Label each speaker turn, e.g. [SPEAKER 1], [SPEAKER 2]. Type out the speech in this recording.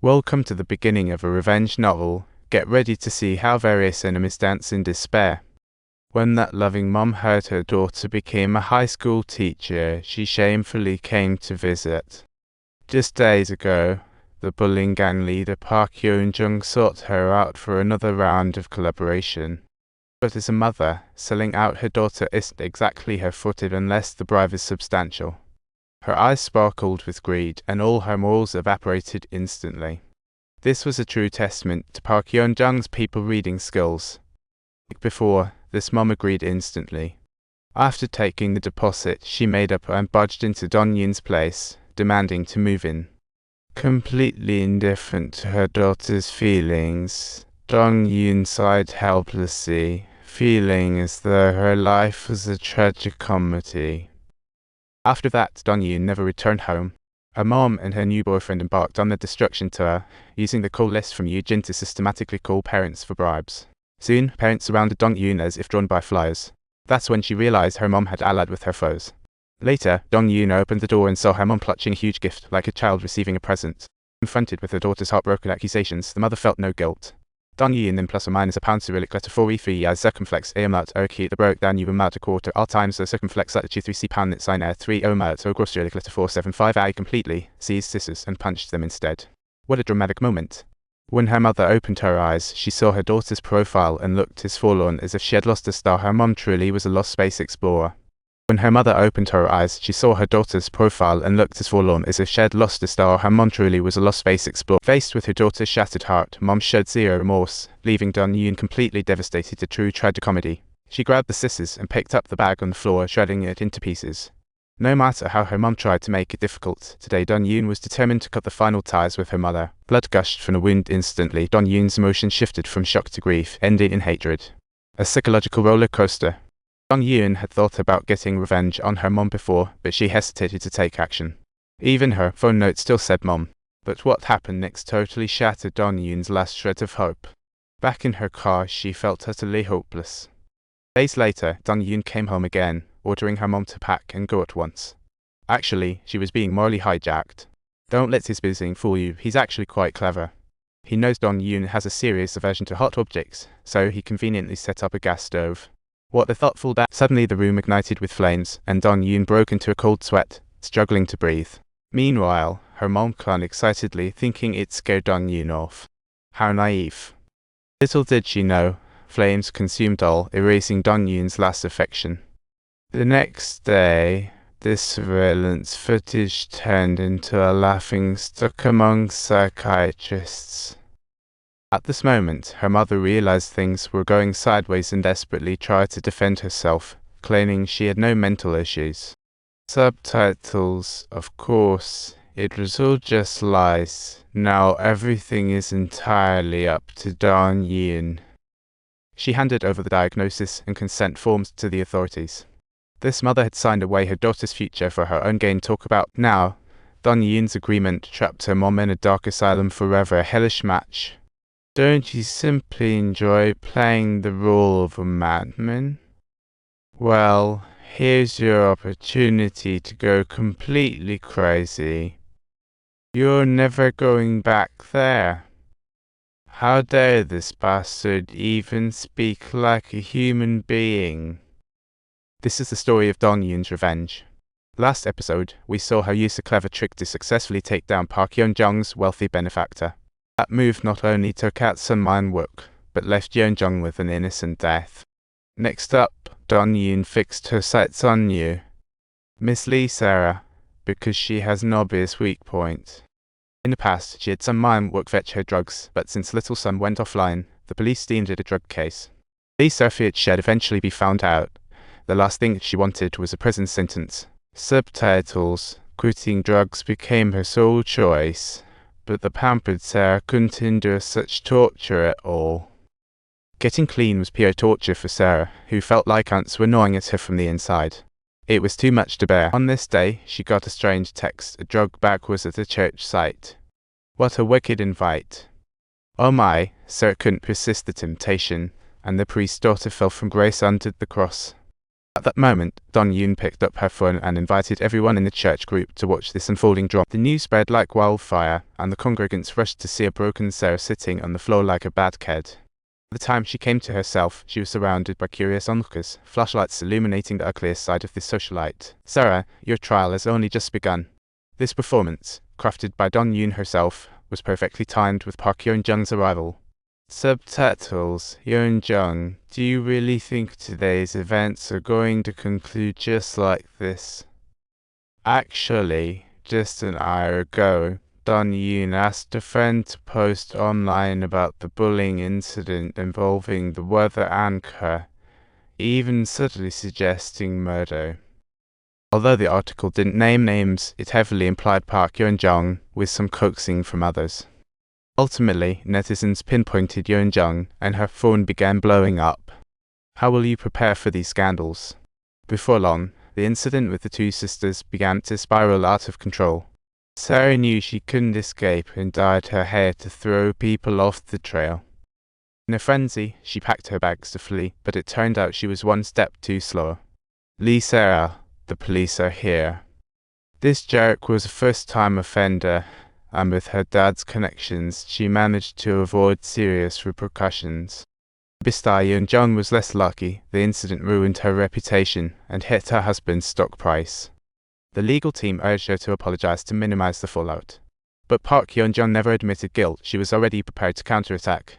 [SPEAKER 1] Welcome to the beginning of a revenge novel. Get ready to see how various enemies dance in despair. When that loving mom heard her daughter became a high school teacher, she shamefully came to visit. Just days ago, the bullying gang leader Park Yeon-jung sought her out for another round of collaboration. But as a mother, selling out her daughter isn't exactly her forte unless the bribe is substantial. Her eyes sparkled with greed, and all her morals evaporated instantly. This was a true testament to Park Yeon-jung's people-reading skills. Like before, this mom agreed instantly. After taking the deposit, she made up and barged into Dong-yoon's place, demanding to move in. Completely indifferent to her daughter's feelings, Dong-yoon sighed helplessly, feeling as though her life was a tragic comedy. After that, Dong-yoon never returned home. Her mom and her new boyfriend embarked on their destruction tour, using the call list from Yoo-jin to systematically call parents for bribes. Soon, parents surrounded Dong-yoon as if drawn by flies. That's when she realized her mom had allied with her foes. Later, Dong-yoon opened the door and saw her mom clutching a huge gift, like a child receiving a present. Confronted with her daughter's heartbroken accusations, the mother felt no guilt. Dong-yoon then plus or minus a pound cyrillic letter 4e3 as circumflex amat oki the broke down umat a quarter all times the circumflex letter 2 3c pound net sign air 3 omat o gross cyrillic letter 475 I completely seized scissors and punched them instead. What a dramatic moment. When her mother opened her eyes, she saw her daughter's profile and looked as forlorn as if she had lost a star. Her mom truly was a lost space explorer. When her mother opened her eyes, she saw her daughter's profile and looked as forlorn as if she had lost a star. Her mom truly was a lost space explorer. Faced with her daughter's shattered heart, mom showed zero remorse, leaving Dong-yoon completely devastated. A true tragicomedy. She grabbed the scissors and picked up the bag on the floor, shredding it into pieces. No matter how her mom tried to make it difficult, today Dong-yoon was determined to cut the final ties with her mother. Blood gushed from the wound instantly. Dong-yoon's emotions shifted from shock to grief, ending in hatred. A psychological roller coaster. Dong-yoon had thought about getting revenge on her mom before, but she hesitated to take action. Even her phone note still said mom. But what happened next totally shattered Dong-yoon's last shred of hope. Back in her car, she felt utterly hopeless. Days later, Dong-yoon came home again, ordering her mom to pack and go at once. Actually, she was being morally hijacked. Don't let his busy fool you, he's actually quite clever. He knows Dong-yoon has a serious aversion to hot objects, so he conveniently set up a gas stove. What a thoughtful dad. Suddenly the room ignited with flames, and Dong-yoon broke into a cold sweat, struggling to breathe. Meanwhile, her mom clung excitedly, thinking it scared Dong-yoon off. How naive. Little did she know, flames consumed all, erasing Dong-yoon's last affection. The next day, this surveillance footage turned into a laughingstock among psychiatrists. At this moment, her mother realized things were going sideways and desperately tried to defend herself, claiming she had no mental issues. Subtitles, of course, it was all just lies. Now everything is entirely up to Dong-yoon. She handed over the diagnosis and consent forms to the authorities. This mother had signed away her daughter's future for her own gain. Talk about now. Dong-yoon's agreement trapped her mom in a dark asylum forever, a hellish match. Don't you simply enjoy playing the role of a madman? Well, here's your opportunity to go completely crazy. You're never going back there. How dare this bastard even speak like a human being? This is the story of Dong-yoon's revenge. Last episode, we saw her use a clever trick to successfully take down Park Yeon-jung's wealthy benefactor. That move not only took out Sun Man-wook, but left Yeon-jung with an innocent death. Next up, Dong-yoon fixed her sights on you, Miss Lee Sarah, because she has an obvious weak point. In the past, she had Sun Man-wook fetch her drugs, but since Little Sun went offline, the police deemed it a drug case. Lee Sarah feared she'd eventually be found out. The last thing she wanted was a prison sentence. Subtitles, quitting drugs became her sole choice. But the pampered Sarah couldn't endure such torture at all. Getting clean was pure torture for Sarah, who felt like ants were gnawing at her from the inside. It was too much to bear. On this day, she got a strange text. A drug bag was at a church site. What a wicked invite. Oh my, Sarah couldn't resist the temptation, and the priest's daughter fell from grace under the cross. At that moment, Dong Yoon picked up her phone and invited everyone in the church group to watch this unfolding drama. The news spread like wildfire, and the congregants rushed to see a broken Sarah sitting on the floor like a bad kid. By the time she came to herself, she was surrounded by curious onlookers, flashlights illuminating the ugliest side of this socialite. Sarah, your trial has only just begun. This performance, crafted by Dong Yoon herself, was perfectly timed with Park Yeon-jung's arrival. Subtitles. Yeon-jung, do you really think today's events are going to conclude just like this? Actually, just an hour ago, Dong Yoon asked a friend to post online about the bullying incident involving the weather anchor, even subtly suggesting murder. Although the article didn't name names, it heavily implied Park Yeon-jung, with some coaxing from others. Ultimately, netizens pinpointed Yeon-jung, and her phone began blowing up. How will you prepare for these scandals? Before long, the incident with the two sisters began to spiral out of control. Sarah knew she couldn't escape and dyed her hair to throw people off the trail. In a frenzy, she packed her bags to flee, but it turned out she was one step too slow. Lee Sarah, the police are here. This jerk was a first-time offender, and with her dad's connections, she managed to avoid serious repercussions. Bista Yeon-jung was less lucky. The incident ruined her reputation and hit her husband's stock price. The legal team urged her to apologize to minimize the fallout. But Park Yeon-jung never admitted guilt. She was already prepared to counterattack.